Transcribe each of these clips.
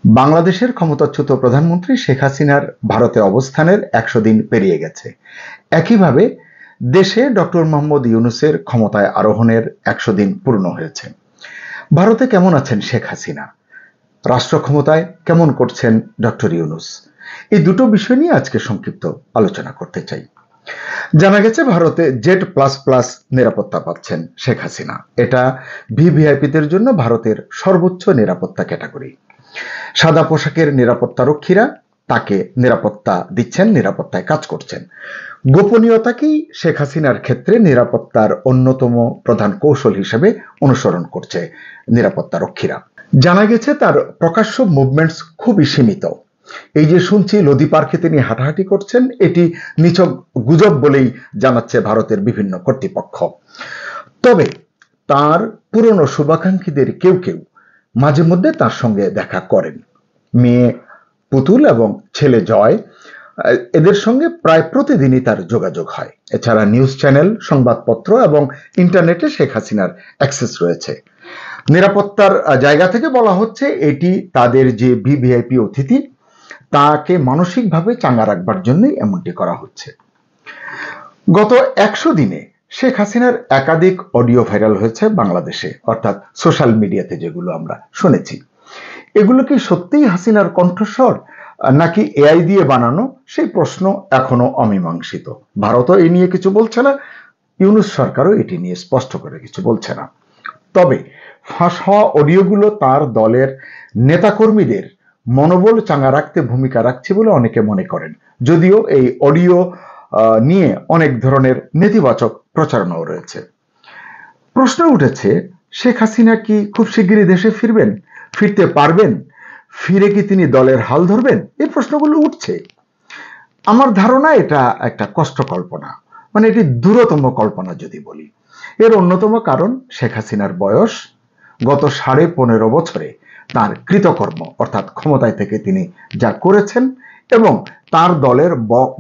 বাংলাদেশের ক্ষমতাচ্যুত প্রধানমন্ত্রী শেখ হাসিনার ভারতে অবস্থানের ১০০ দিন পেরিয়ে গেছে। একইভাবে দেশে ডক্টর মোহাম্মদ ইউনূসের ক্ষমতায় আরোহণের ১০০ দিন পূর্ণ হয়েছে। ভারতে কেমন আছেন শেখ হাসিনা, রাষ্ট্র ক্ষমতায় কেমন করছেন ডক্টর ইউনূস, এই দুটো বিষয় নিয়ে আজকে সংক্ষিপ্ত আলোচনা করতে চাই। জানা গেছে ভারতে Z++ নিরাপত্তা পাচ্ছেন শেখ হাসিনা। এটা ভিভিআইপিদের জন্য ভারতের সর্বোচ্চ নিরাপত্তা ক্যাটাগরি। সাদা পোশাকের নিরাপত্তারক্ষীরা তাকে নিরাপত্তা দিচ্ছেন, নিরাপত্তায় কাজ করছেন। গোপনীয়তাকেই শেখ হাসিনার ক্ষেত্রে নিরাপত্তার অন্যতম প্রধান কৌশল হিসেবে অনুসরণ করছে নিরাপত্তারক্ষীরা। জানা গেছে তার প্রকাশ্য মুভমেন্টস খুবই সীমিত। এই যে শুনছি লোদি পার্কে তিনি হাঁটাহাঁটি করছেন, এটি নিছক গুজব বলেই জানাচ্ছে ভারতের বিভিন্ন কর্তৃপক্ষ। তবে তার পুরনো শুভাকাঙ্ক্ষীদের কেউ কেউ মাঝে মধ্যে তার সঙ্গে দেখা করেন। মেয়ে পুতুল এবং ছেলে জয়, এদের সঙ্গে প্রায় প্রতিদিনই তার যোগাযোগ হয়। এছাড়া নিউজ চ্যানেল, সংবাদপত্র এবং ইন্টারনেটে শেখ হাসিনার অ্যাক্সেস রয়েছে। নিরাপত্তার জায়গা থেকে বলা হচ্ছে এটি তাদের যে ভিভিআইপি অতিথি, তাকে মানসিকভাবে চাঙ্গা রাখবার জন্যই এমনটি করা হচ্ছে। গত ১০০ দিনে শেখ হাসিনার একাধিক অডিও ভাইরাল হয়েছে বাংলাদেশে, অর্থাৎ সোশ্যাল মিডিয়াতে যেগুলো আমরা শুনেছি। এগুলো কি সত্যিই হাসিনার কণ্ঠস্বর নাকি এআই দিয়ে বানানো, সেই প্রশ্ন এখনো অমীমাংসিত। ভারতও এই নিয়ে কিছু বলছে না, ইউনূস সরকারও এটি নিয়ে স্পষ্ট করে কিছু বলছে না। তবে ফাঁস হওয়া অডিওগুলো তার দলের নেতাকর্মীদের মনোবল চাঙ্গা রাখতে ভূমিকা রাখছে বলে অনেকে মনে করেন, যদিও এই অডিও নিয়ে অনেক ধরনের নেতিবাচক প্রচারণাও রয়েছে। প্রশ্ন উঠেছে, শেখ হাসিনা কি খুব শিগগিরই দেশে ফিরবেন, ফিরতে পারবেন, ফিরে কি তিনি দলের হাল ধরবেন? এই প্রশ্নগুলো উঠছে। আমার ধারণা এটা একটা কষ্ট কল্পনা, মানে এটি দূরতম কল্পনা যদি বলি। এর অন্যতম কারণ শেখ হাসিনার বয়স। গত 15.5 বছরে তার কৃতকর্ম, অর্থাৎ ক্ষমতায় থেকে তিনি যা করেছেন এবং তার দলের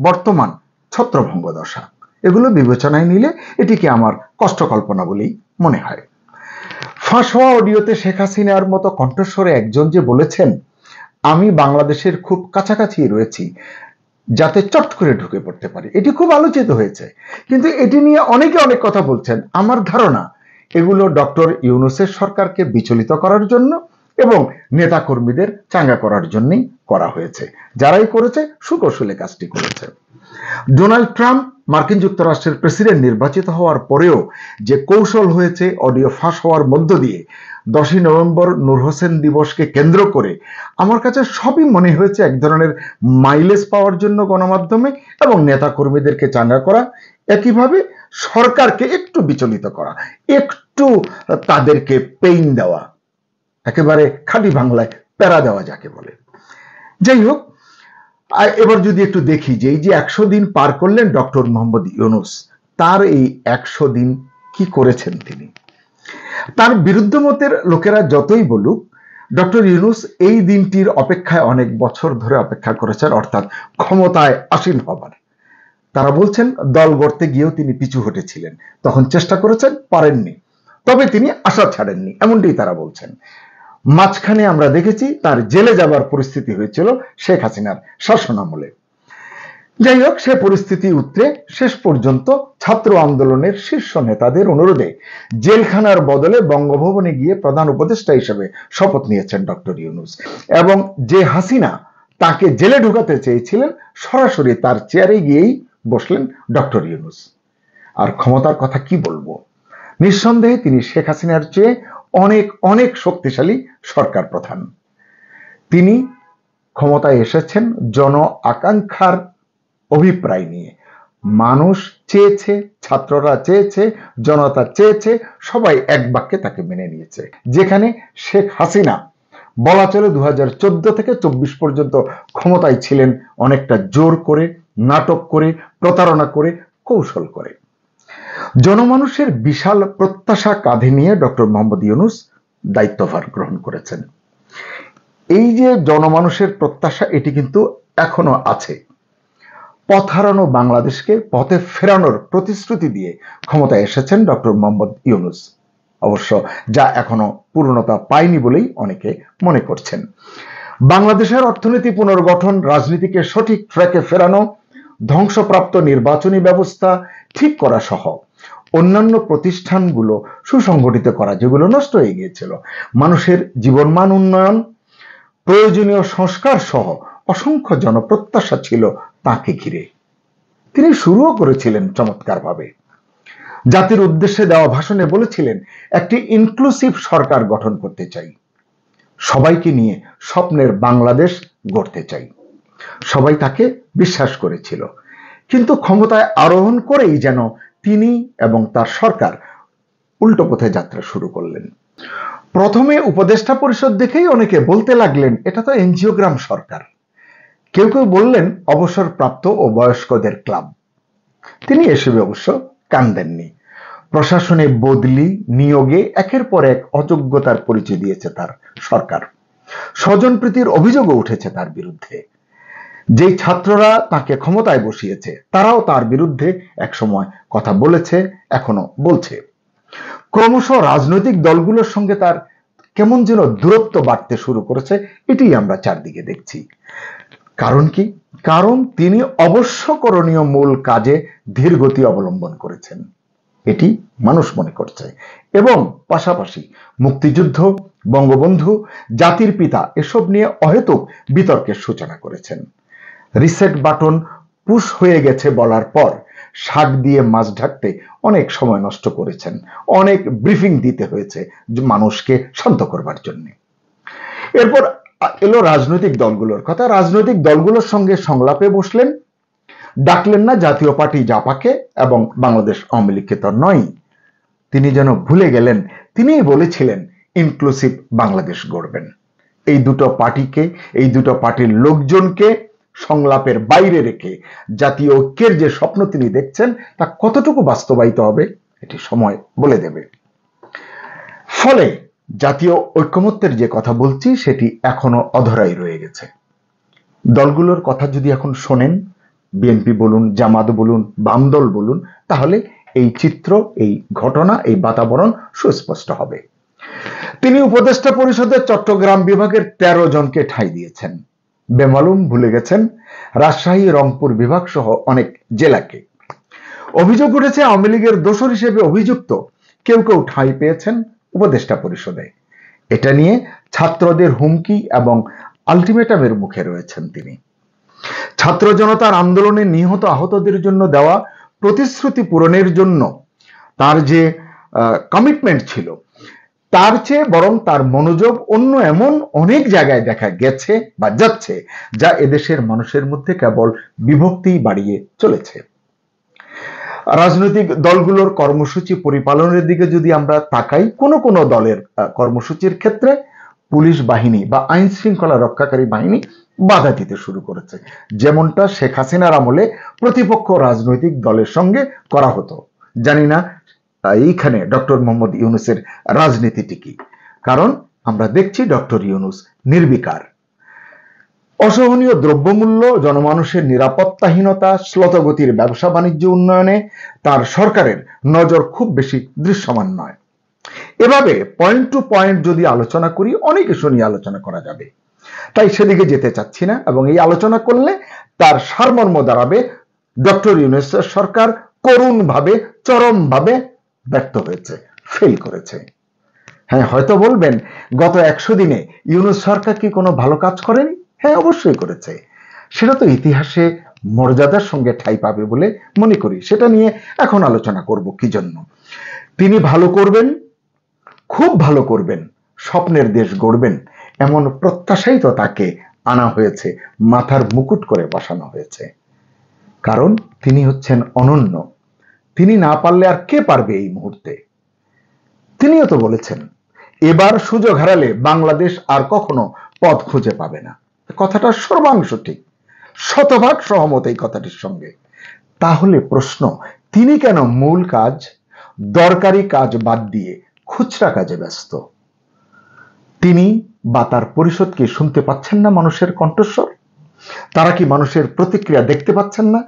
বর্তমান ছত্রভঙ্গ দশা, এগুলো বিবেচনায় নিলে এটিকে আমার কষ্ট কল্পনা বলেই মনে হয়। ফাঁস হওয়া অডিওতে শেখ হাসিনার মতো কণ্ঠস্বরে একজন যে বলেছেন, আমি বাংলাদেশের খুব কাছাকাছি রয়েছি যাতে চট করে ঢুকে পড়তে পারি, এটি খুব আলোচিত হয়েছে। কিন্তু এটি নিয়ে অনেকে অনেক কথা বলছেন। আমার ধারণা এগুলো ডক্টর ইউনূসের সরকারকে বিচলিত করার জন্য এবং নেতাকর্মীদের চাঙ্গা করার জন্যই করা হয়েছে। যারাই করেছে সুকৌশলে কাজটি করেছে। ডোনাল্ড ট্রাম্প মার্কিন যুক্তরাষ্ট্রের প্রেসিডেন্ট নির্বাচিত হওয়ার পরেও যে কৌশল হয়েছে অডিও ফাঁস হওয়ার মধ্য দিয়ে, 10ই নভেম্বর নূর হোসেন দিবসকে কেন্দ্র করে আমার কাছে সবই মনে হয়েছে এক ধরনের মাইলেজ পাওয়ার জন্য গণমাধ্যমে এবং নেতাকর্মীদেরকে চাঙ্গা করা, একইভাবে সরকারকে একটু বিচলিত করা, একটু তাদেরকে পেইন দেওয়া, একেবারে খাঁটি বাংলায় প্যারা দেওয়া যাকে বলে। যাই হোক, এবার যদি একটু দেখি যে এই যে ১০০ দিন পার করলেন ডক্টর মোহাম্মদ ইউনূস, তার এই ১০০ দিন কি করেছেন তিনি? তার বিরুদ্ধ মতের লোকেরা যতই বলুক, ডক্টর ইউনূস এই দিনটির অপেক্ষায় অনেক বছর ধরে অপেক্ষা করেছেন, অর্থাৎ ক্ষমতায় আসীন হবার। তারা বলছেন দল গড়তে গিয়েও তিনি পিছু হটেছিলেন, তখন চেষ্টা করেছেন, পারেননি, তবে তিনি আশা ছাড়েননি, এমনটি তারা বলছেন। মাঝখানে আমরা দেখেছি তার জেলে যাবার পরিস্থিতি হয়েছিল শেখ হাসিনার শাসনামলে। যাই হোক, সে পরিস্থিতি উতরে শেষ পর্যন্ত ছাত্র আন্দোলনের শীর্ষ নেতাদের অনুরোধে জেলখানার বদলে বঙ্গভবনে গিয়ে প্রধান উপদেষ্টা হিসেবে শপথ নিয়েছেন ডক্টর ইউনূস। এবং যে হাসিনা তাকে জেলে ঢোকাতে চেয়েছিলেন, সরাসরি তার চেয়ারে গিয়েই বসলেন ডক্টর ইউনূস। আর ক্ষমতার কথা কি বলবো, নিঃসন্দেহে তিনি শেখ হাসিনার চেয়ে অনেক অনেক শক্তিশালী সরকার প্রধান। তিনি ক্ষমতায় এসেছেন জন আকাঙ্ক্ষার অভিপ্রায় নিয়ে। মানুষ চেয়েছে, ছাত্ররা চেয়েছে, জনতা চেয়েছে, সবাই এক বাক্যে তাকে মেনে নিয়েছে। যেখানে শেখ হাসিনা বলা চলে 2014 থেকে 24 পর্যন্ত ক্ষমতায় ছিলেন অনেকটা জোর করে, নাটক করে, প্রতারণা করে, কৌশল করে। জনমানুষের বিশাল প্রত্যাশা কাঁধে নিয়ে ডক্টর মোহাম্মদ ইউনূস দায়িত্বভার গ্রহণ করেছেন। এই যে জনমানুষের প্রত্যাশা, এটি কিন্তু এখনো আছে। পথ হারানো বাংলাদেশকে পথে ফেরানোর প্রতিশ্রুতি দিয়ে ক্ষমতায় এসেছেন ডক্টর মোহাম্মদ ইউনূস, অবশ্য যা এখনো পূর্ণতা পায়নি বলেই অনেকে মনে করছেন। বাংলাদেশের অর্থনীতি পুনর্গঠন, রাজনীতিকে সঠিক ট্র্যাকে ফেরানো, ধ্বংসপ্রাপ্ত নির্বাচনী ব্যবস্থা ঠিক করা সহ অন্যান্য প্রতিষ্ঠানগুলো সুসংগঠিত করা, যেগুলো নষ্ট হয়ে গিয়েছিল, মানুষের জীবনমান উন্নয়ন, প্রয়োজনীয় সংস্কার সহ অসংখ্য জনপ্রত্যাশা ছিল তাকে ঘিরে। তিনি শুরুও করেছিলেন চমৎকারভাবে। জাতির উদ্দেশ্যে দেওয়া ভাষণে বলেছিলেন, একটি ইনক্লুসিভ সরকার গঠন করতে চাই, সবাইকে নিয়ে স্বপ্নের বাংলাদেশ গড়তে চাই। সবাই তাকে বিশ্বাস করেছিল, কিন্তু ক্ষমতায় আরোহণ করেই যেন তিনি এবং তার সরকার উল্টো পথে যাত্রা শুরু করলেন। প্রথমে উপদেষ্টা পরিষদ দেখেই অনেকে বলতে লাগলেন, এটা তো এনজিওগ্রাম সরকার। কেউ কেউ বললেন অবসরপ্রাপ্ত ও বয়স্কদের ক্লাব। তিনি এসবে অবশ্য কান দেননি। প্রশাসনে বদলি, নিয়োগে একের পর এক অযোগ্যতার পরিচয় দিয়েছে তার সরকার। স্বজনপ্রীতির অভিযোগও উঠেছে তার বিরুদ্ধে। যেই ছাত্ররা তাকে ক্ষমতায় বসিয়েছে তারাও তার বিরুদ্ধে একসময় কথা বলেছে, এখনো বলছে। ক্রমশ রাজনৈতিক দলগুলোর সঙ্গে তার কেমন যেন দূরত্ব বাড়তে শুরু করেছে, এটি আমরা চারদিকে দেখছি। কারণ কি? কারণ তিনি অবশ্য করণীয় মূল কাজে ধীরগতি অবলম্বন করেছেন, এটি মানুষ মনে করছে। এবং পাশাপাশি মুক্তিযুদ্ধ, বঙ্গবন্ধু, জাতির পিতা এসব নিয়ে অহেতুক বিতর্কের সূচনা করেছেন। রিসেট বাটন পুশ হয়ে গেছে বলার পর শাক দিয়ে মাছ ঢাকতে অনেক সময় নষ্ট করেছেন, অনেক ব্রিফিং দিতে হয়েছে মানুষকে শান্ত করবার জন্য। এরপর এলো রাজনৈতিক দলগুলোর কথা। রাজনৈতিক দলগুলোর সঙ্গে সংলাপে বসলেন, ডাকলেন না জাতীয় পার্টি জাপাকে এবং বাংলাদেশ আওয়ামী লীগকে তো নয়। তিনি যেন ভুলে গেলেন তিনিই বলেছিলেন ইনক্লুসিভ বাংলাদেশ গড়বেন। এই দুটো পার্টিকে, এই দুটো পার্টির লোকজনকে সংলাপের বাইরে রেখে জাতীয় ঐক্যের যে স্বপ্ন তিনি দেখছেন তা কতটুকু বাস্তবায়িত হবে এটি সময় বলে দেবে। ফলে জাতীয় ঐক্যমত্যের যে কথা বলছি সেটি এখনো অধরাই রয়ে গেছে। দলগুলোর কথা যদি এখন শোনেন, বিএনপি বলুন, জামাত বলুন, বামদল বলুন, তাহলে এই চিত্র, এই ঘটনা, এই বাতাবরণ সুস্পষ্ট হবে। তিনি উপদেষ্টা পরিষদের চট্টগ্রাম বিভাগের 13 জনকে ঠাঁই দিয়েছেন। বেমালুম ভুলে গেছেন রাজশাহী, রংপুর বিভাগ সহ অনেক জেলাকে। অভিযোগ উঠেছে আওয়ামী লীগের দোসর হিসেবে অভিযুক্ত কেউ কেউ ঠাঁই পেয়েছেন উপদেষ্টা পরিষদে। এটা নিয়ে ছাত্রদের হুমকি এবং আলটিমেটামের মুখে রয়েছেন তিনি। ছাত্র জনতার আন্দোলনে নিহত আহতদের জন্য দেওয়া প্রতিশ্রুতি পূরণের জন্য তার যে কমিটমেন্ট ছিল, তার চেয়ে বরং তার মনোযোগ অন্য এমন অনেক জায়গায় দেখা গেছে বা যাচ্ছে, যা এদেশের মানুষের মধ্যে কেবল বিভক্তি বাড়িয়ে চলেছে। রাজনৈতিক দলগুলোর কর্মসূচি পরিপালনের দিকে যদি আমরা তাকাই, কোনো কোনো দলের কর্মসূচির ক্ষেত্রে পুলিশ বাহিনী বা আইন শৃঙ্খলা রক্ষাকারী বাহিনী বাধা দিতে শুরু করেছে, যেমনটা শেখ হাসিনার আমলে প্রতিপক্ষ রাজনৈতিক দলের সঙ্গে করা হতো। জানি না এইখানে ডক্টর মোহাম্মদ ইউনূসের রাজনীতিটি কি, কারণ আমরা দেখছি ডক্টর ইউনূস নির্বিকার। অসহনীয় দ্রব্যমূল্য, জনমানুষের নিরাপত্তাহীনতা, শ্লথগতির ব্যবসা বাণিজ্য উন্নয়নে তার সরকারের নজর খুব বেশি দৃশ্যমান নয়। এভাবে পয়েন্ট টু পয়েন্ট যদি আলোচনা করি, অনেক ইস্যু নিয়ে আলোচনা করা যাবে, তাই সেদিকে যেতে চাচ্ছি না। এবং এই আলোচনা করলে তার সারমর্ম দাঁড়াবে ডক্টর ইউনূসের সরকার করুণভাবে, চরমভাবে ব্যর্থ হয়েছে, ফেল করেছে। হ্যাঁ, হয়তো বলবেন গত 100 দিনে ইউনূস সরকার কি কোনো ভালো কাজ করেনি? হ্যাঁ, অবশ্যই করেছে। সেটা তো ইতিহাসে মর্যাদার সঙ্গে ঠাঁই পাবে বলে মনে করি। সেটা নিয়ে এখন আলোচনা করব কি জন্য। তিনি ভালো করবেন, খুব ভালো করবেন, স্বপ্নের দেশ গড়বেন, এমন প্রত্যাশাই তো তাকে আনা হয়েছে, মাথার মুকুট করে বসানো হয়েছে। কারণ তিনি হচ্ছেন অনন্য। তিনি না পারলে আর কে পারবে এই মুহূর্তে? তিনিও তো বলেছেন এবার সুযোগ হারালে বাংলাদেশ আর কখনো পথ খুঁজে পাবে না। কথাটা সর্বাংশ ঠিক, শতভাগ সহমত এই কথাটির সঙ্গে। তাহলে প্রশ্ন, তিনি কেন মূল কাজ, দরকারি কাজ বাদ দিয়ে খুচরা কাজে ব্যস্ত? তিনি বা তার পরিষদ কি শুনতে পাচ্ছেন না মানুষের কণ্ঠস্বর? তারা কি মানুষের প্রতিক্রিয়া দেখতে পাচ্ছেন না?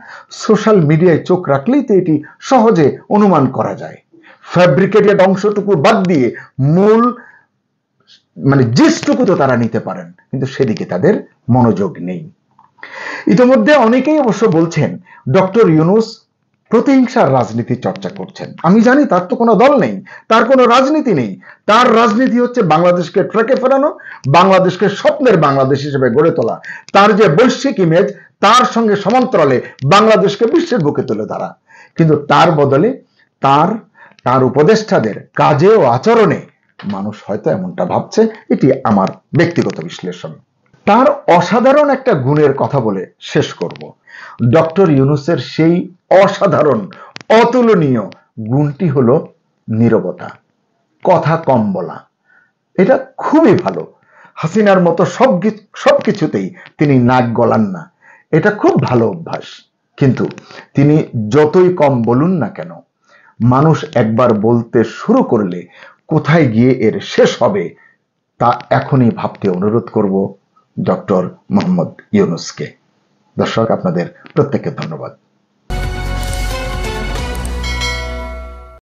সোশ্যাল মিডিয়ায় চোখ রাখলেই তো এটি সহজে অনুমান করা যায়। ফ্যাব্রিকেটেড অংশটুকু বাদ দিয়ে মূল মানে জিসটুকু তো তারা নিতে পারেন, কিন্তু সেদিকে তাদের মনোযোগ নেই। ইতিমধ্যে অনেকেই অবশ্য বলছেন ডক্টর ইউনূস প্রতিহিংসার রাজনীতি চর্চা করছেন। আমি জানি তার তো কোনো দল নেই, তার কোনো রাজনীতি নেই। তার রাজনীতি হচ্ছে বাংলাদেশকে ট্র্যাকে ফেরানো, বাংলাদেশকে স্বপ্নের বাংলাদেশ হিসেবে গড়ে তোলা। তার যে বৈশ্বিক ইমেজ, তার সঙ্গে সমান্তরালে বাংলাদেশকে বিশ্বের বুকে তুলে ধরা। কিন্তু তার বদলে তার উপদেষ্টাদের কাজে ও আচরণে মানুষ হয়তো এমনটা ভাবছে। এটি আমার ব্যক্তিগত বিশ্লেষণ। তার অসাধারণ একটা গুণের কথা বলে শেষ করব। ডক্টর ইউনূসের সেই অসাধারণ অতুলনীয় গুণটি হলো নীরবতা, কথা কম বলা। এটা খুবই ভালো। হাসিনার মতো সবকিছুতেই তিনি নাক গলান না, এটা খুব ভালো অভ্যাস। কিন্তু তিনি যতই কম বলুন না কেন, মানুষ একবার বলতে শুরু করলে কোথায় গিয়ে এর শেষ হবে তা এখনই ভাবতে অনুরোধ করব ডক্টর মোহাম্মদ ইউনূসকে। দর্শক, আপনাদের প্রত্যেককে ধন্যবাদ।